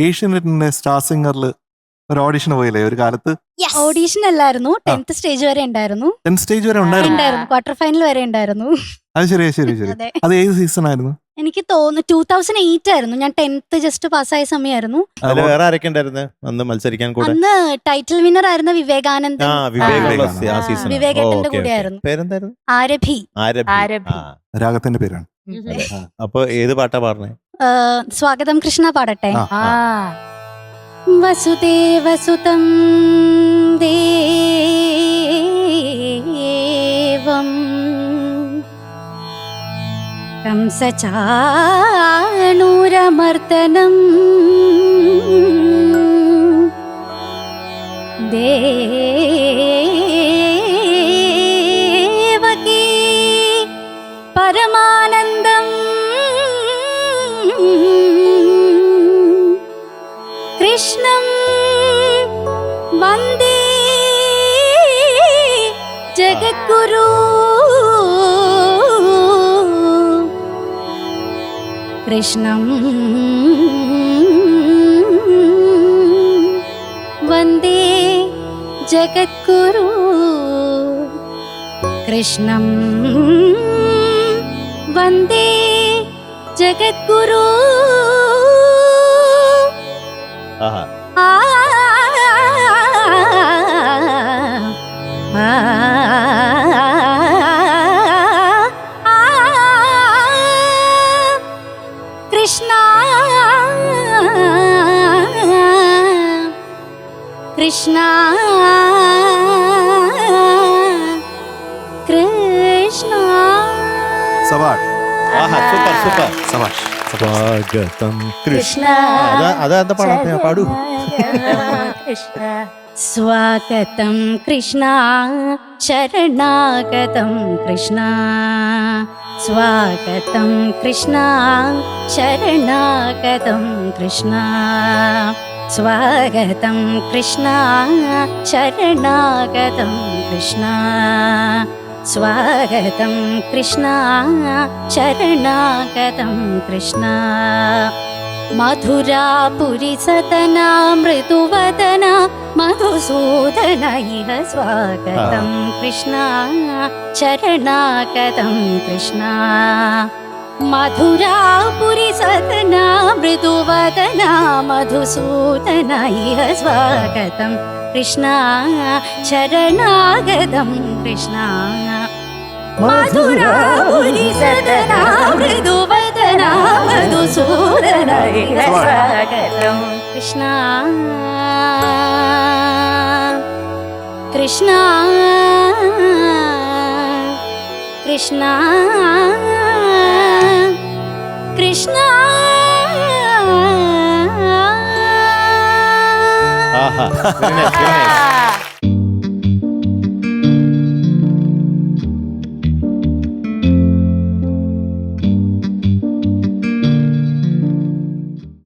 ഏഷ്യനെറ്റിന്റെ star സിംഗറിൽ ഒരു audition പോയില്ലേ ഒരു കാലത്ത്? ഓഡീഷൻ അല്ലായിരുന്നു, 10th സ്റ്റേജ് വരെ ഉണ്ടായിരുന്നു. 10th സ്റ്റേജ് വരെ ഉണ്ടായിരുന്നു. ക്വാർട്ടർ ഫൈനൽ വരെ ഉണ്ടായിരുന്നു. അത് ശരി. അതെ. അത് ഏത് സീസൺ ആയിരുന്നു? എനിക്ക് തോന്നുന്നു 2008 ആയിരുന്നു. ഞാൻ 10th ജസ്റ്റ് പാസ്സായ സമയമായിരുന്നു. അതിൽ വേറെ ആരൊക്കെ ഉണ്ടായിരുന്നു അന്ന് മത്സരിക്കാൻ കൂടെ? അന്ന് ടൈറ്റിൽ വിന്നർ ആയിരുന്ന വിവേകാനന്ദൻ. വിവേകേട്ടന്റെ കൂടെ ആയിരുന്നു. പേരെന്തായിരുന്നു? ആരഭി. രാഗത്തിന്റെ പേരാണ്. അപ്പൊ ഏത് പാട്ടാ പാടണേ? സ്വാഗതം കൃഷ്ണ പാടട്ടെ. വസുദേവസുതം ദേവം കംസചാണൂരമർദ്ദനം ദേവകീ പരമാനന്ദം കൃഷ്ണം വന്ദേ ജഗദ്ഗുരു കൃഷ്ണം വന്ദേ ജഗദ്ഗുരു കൃഷ്ണം വന്ദേ ജഗദ്ഗുരു. കൃഷ്ണ കൃഷ്ണ കൃഷ്ണ. സവാഷ്. സൂപ്പർ. സവാഷ്. സ്വാഗതം കൃഷ്ണ. അതാ പാടാ പാടൂ. സ്വാഗതം കൃഷ്ണ ശരണാഗതം കൃഷ്ണ. സ്വാഗതം കൃഷ്ണ ശരണാഗതം കൃഷ്ണ. സ്വാഗതം കൃഷ്ണ ശരണാഗതം കൃഷ്ണ. സ്വാഗതം കൃഷ്ണ ശരണാഗതം കൃഷ്ണ. മധുരാപുരി സദന മൃദുവദന മധുസൂദന ഇഹ സ്വാഗതം കൃഷ്ണ ശരണാഗതം കൃഷ്ണ. മധുരാപുരി സദന മൃദുവദന മധുസൂദന ഇഹ സ്വാഗതം കൃഷ്ണ ശരണാഗതം കൃഷ്ണ. മധുരാപുരി സദന മൃദുവദന മധുസൂദന ഇഹ സ്വാഗതം കൃഷ്ണ. കൃഷ്ണ കൃഷ്ണ കൃഷ്ണ. Very nice.